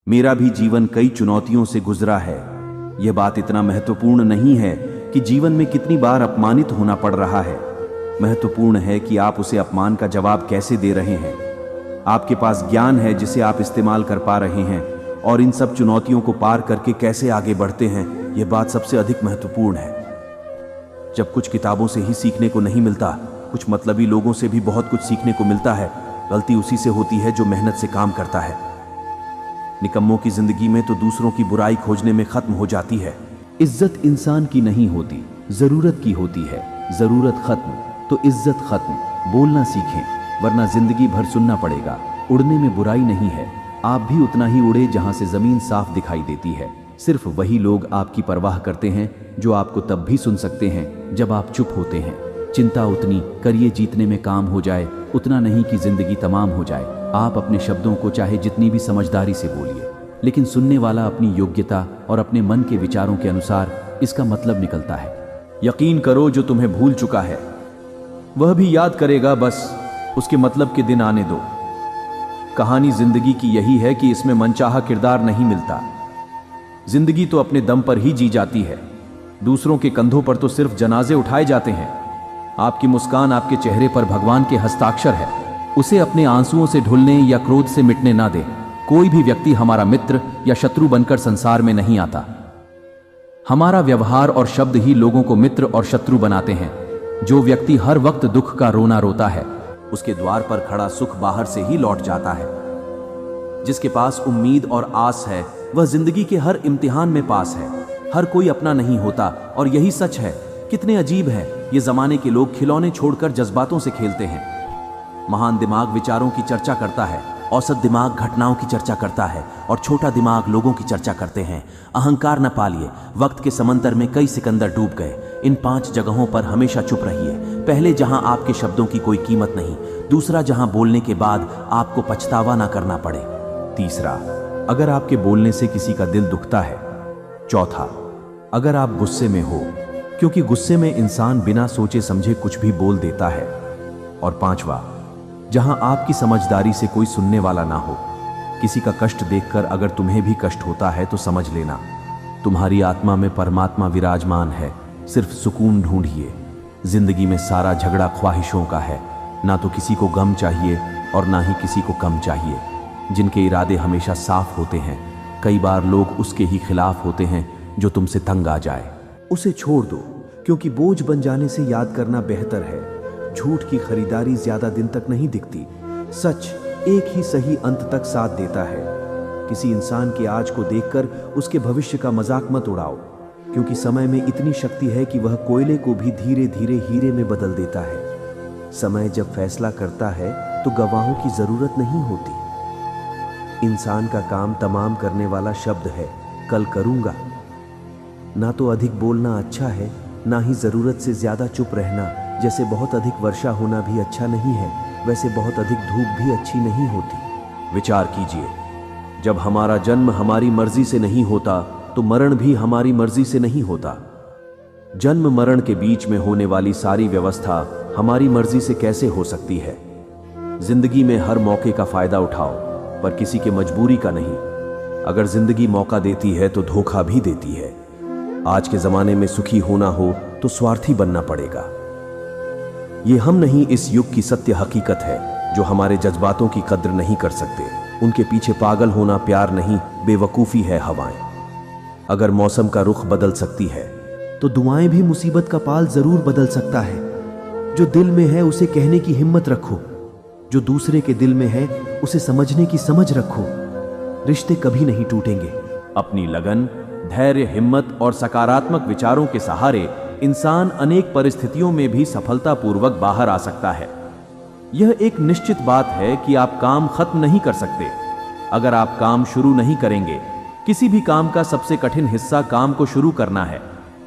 मेरा भी जीवन कई चुनौतियों से गुजरा है। यह बात इतना महत्वपूर्ण नहीं है कि जीवन में कितनी बार अपमानित होना पड़ रहा है। महत्वपूर्ण है कि आप उसे अपमान का जवाब कैसे दे रहे हैं। आपके पास ज्ञान है जिसे आप इस्तेमाल कर पा रहे हैं, और इन सब चुनौतियों को पार करके कैसे आगे बढ़ते हैं, यह बात सबसे अधिक महत्वपूर्ण है। जब कुछ किताबों से ही सीखने को नहीं मिलता, कुछ मतलबी लोगों से भी बहुत कुछ सीखने को मिलता है। गलती उसी से होती है जो मेहनत से काम करता है। निकम्मों की जिंदगी में तो दूसरों की बुराई खोजने में खत्म हो जाती है। इज्जत इंसान की नहीं होती, जरूरत की होती है। जरूरत खत्म तो इज्जत खत्म। बोलना सीखें, वरना जिंदगी भर सुनना पड़ेगा। उड़ने में बुराई नहीं है, आप भी उतना ही उड़े जहां से जमीन साफ दिखाई देती है। सिर्फ वही लोग आपकी परवाह करते हैं जो आपको तब भी सुन सकते हैं जब आप चुप होते हैं। चिंता उतनी करिए जीतने में काम हो जाए, उतना नहीं कि जिंदगी तमाम हो जाए। आप अपने शब्दों को चाहे जितनी भी समझदारी से बोलिए, लेकिन सुनने वाला अपनी योग्यता और अपने मन के विचारों के अनुसार इसका मतलब निकलता है। यकीन करो, जो तुम्हें भूल चुका है वह भी याद करेगा, बस उसके मतलब के दिन आने दो। कहानी जिंदगी की यही है कि इसमें मनचाहा किरदार नहीं मिलता। जिंदगी तो अपने दम पर ही जी जाती है। दूसरों के कंधों पर तो सिर्फ जनाजे उठाए जाते हैं। आपकी मुस्कान आपके चेहरे पर भगवान के हस्ताक्षर है। उसे अपने आंसुओं से ढुलने या क्रोध से मिटने ना दे। कोई भी व्यक्ति हमारा मित्र या शत्रु बनकर संसार में नहीं आता। हमारा व्यवहार और शब्द ही लोगों को मित्र और शत्रु बनाते हैं। जो व्यक्ति हर वक्त दुख का रोना रोता है, उसके द्वार पर खड़ा सुख बाहर से ही लौट जाता है। जिसके पास उम्मीद और आस है, वह जिंदगी के हर इम्तिहान में पास है। हर कोई अपना नहीं होता, और यही सच है। कितने अजीब है, ये जमाने के लोग खिलौने छोड़कर जज्बातों से खेलते हैं। महान दिमाग विचारों की चर्चा करता है, औसत दिमाग घटनाओं की चर्चा करता है, और छोटा दिमाग लोगों की चर्चा करते हैं। अहंकार न पालिए, वक्त के समंदर में कई सिकंदर डूब गए। इन 5 जगहों पर हमेशा चुप रहिए। पहले, जहां आपके शब्दों की कोई कीमत नहीं। दूसरा, जहां बोलने के बाद आपको पछतावा ना करना पड़े। तीसरा, अगर आपके बोलने से किसी का दिल दुखता है। चौथा, अगर आप गुस्से में हो, क्योंकि गुस्से में इंसान बिना सोचे समझे कुछ भी बोल देता है। और पांचवा, जहां आपकी समझदारी से कोई सुनने वाला ना हो। किसी का कष्ट देखकर अगर तुम्हें भी कष्ट होता है तो समझ लेना, तुम्हारी आत्मा में परमात्मा विराजमान है। सिर्फ सुकून ढूंढिए। जिंदगी में सारा झगड़ा ख्वाहिशों का है। ना तो किसी को गम चाहिए और ना ही किसी को कम चाहिए। जिनके इरादे हमेशा साफ होते हैं, कई बार लोग उसके ही खिलाफ होते हैं जो तुमसे तंग आ जाए। उसे छोड़ दो, क्योंकि बोझ बन जाने से याद करना बेहतर है। झूठ की खरीदारी ज्यादा दिन तक नहीं दिखती। सच एक ही सही अंत तक साथ देता है। किसी इंसान के आज को देखकर उसके भविष्य का मजाक मत उड़ाओ, क्योंकि समय में इतनी शक्ति है कि वह कोयले को भी धीरे धीरे हीरे में बदल देता है। समय जब फैसला करता है तो गवाहों की जरूरत नहीं होती। इंसान का काम तमाम करने वाला शब्द है, कल करूंगा। ना तो अधिक बोलना अच्छा है, ना ही जरूरत से ज्यादा चुप रहना। जैसे बहुत अधिक वर्षा होना भी अच्छा नहीं है, वैसे बहुत अधिक धूप भी अच्छी नहीं होती। विचार कीजिए, जब हमारा जन्म हमारी मर्जी से नहीं होता तो मरण भी हमारी मर्जी से नहीं होता। जन्म मरण के बीच में होने वाली सारी व्यवस्था हमारी मर्जी से कैसे हो सकती है। जिंदगी में हर मौके का फायदा उठाओ, पर किसी के मजबूरी का नहीं। अगर जिंदगी मौका देती है तो धोखा भी देती है। आज के जमाने में सुखी होना हो तो स्वार्थी बनना पड़ेगा। ये हम नहीं, इस युग की सत्य हकीकत है। जो हमारे जज्बातों की कद्र नहीं कर सकते, उनके पीछे पागल होना प्यार नहीं, बेवकूफी है हवाएं। अगर मौसम का रुख बदल सकती है तो दुआएं भी मुसीबत का पाल जरूर बदल सकता है। जो दिल में है उसे कहने की हिम्मत रखो। जो दूसरे के दिल में है उसे समझने की समझ रखो। रिश्ते कभी नहीं टूटेंगे। अपनी लगन, धैर्य, हिम्मत और सकारात्मक विचारों के सहारे इंसान अनेक परिस्थितियों में भी सफलतापूर्वक बाहर आ सकता है। यह एक निश्चित बात है कि आप काम खत्म नहीं कर सकते अगर आप काम शुरू नहीं करेंगे। किसी भी काम का सबसे कठिन हिस्सा काम को शुरू करना है।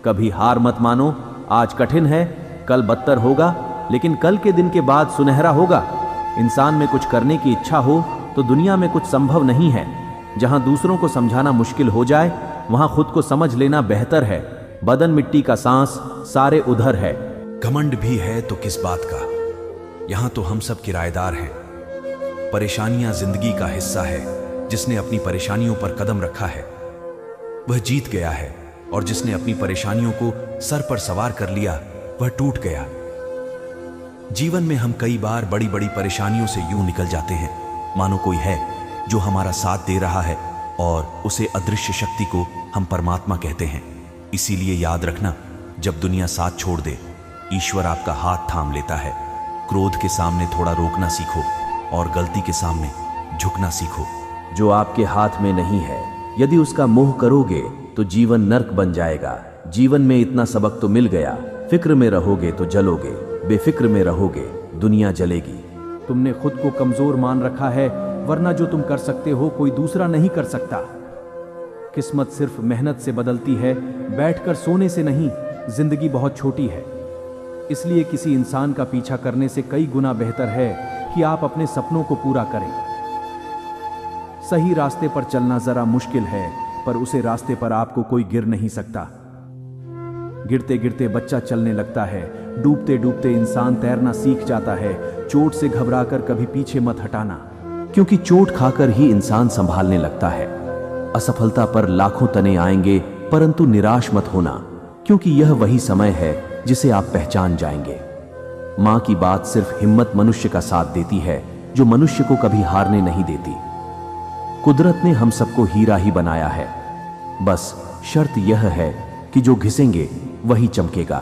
कभी हार मत मानो। आज कठिन है, कल बदतर होगा, लेकिन कल के दिन के बाद सुनहरा होगा। इंसान में कुछ करने की इच्छा हो तो दुनिया में कुछ संभव नहीं है। जहां दूसरों को समझाना मुश्किल हो जाए, वहां खुद को समझ लेना बेहतर है। बदन मिट्टी का सांस, सारे उधर है। घमंड भी है तो किस बात का, यहां तो हम सब किराएदार हैं। परेशानियां जिंदगी का हिस्सा है, जिसने अपनी परेशानियों पर कदम रखा है वह जीत गया है, और जिसने अपनी परेशानियों को सर पर सवार कर लिया वह टूट गया। जीवन में हम कई बार बड़ी बड़ी परेशानियों से यूं निकल जाते हैं मानो कोई है जो हमारा साथ दे रहा है, और उसे अदृश्य शक्ति को हम परमात्मा कहते हैं। इसीलिए याद रखना, जब दुनिया साथ छोड़ दे, ईश्वर आपका हाथ थाम लेता है। क्रोध के सामने थोड़ा रोकना सीखो और गलती के सामने झुकना सीखो। जो आपके हाथ में नहीं है, यदि उसका मोह करोगे तो जीवन नर्क बन जाएगा। जीवन में इतना सबक तो मिल गया, फिक्र में रहोगे तो जलोगे, बेफिक्र में रहोगे दुनिया जलेगी। तुमने खुद को कमजोर मान रखा है, वरना जो तुम कर सकते हो कोई दूसरा नहीं कर सकता। किस्मत सिर्फ मेहनत से बदलती है, बैठकर सोने से नहीं। जिंदगी बहुत छोटी है, इसलिए किसी इंसान का पीछा करने से कई गुना बेहतर है कि आप अपने सपनों को पूरा करें। सही रास्ते पर चलना जरा मुश्किल है, पर उसे रास्ते पर आपको कोई गिर नहीं सकता। गिरते गिरते बच्चा चलने लगता है, डूबते डूबते इंसान तैरना सीख जाता है। चोट से घबराकर कभी पीछे मत हटाना, क्योंकि चोट खाकर ही इंसान संभालने लगता है। असफलता पर लाखों तने आएंगे, परंतु निराश मत होना, क्योंकि यह वही समय है जिसे आप पहचान जाएंगे। मां की बात सिर्फ हिम्मत मनुष्य का साथ देती है, जो मनुष्य को कभी हारने नहीं देती। कुदरत ने हम सबको हीरा ही बनाया है, बस शर्त यह है कि जो घिसेंगे वही चमकेगा।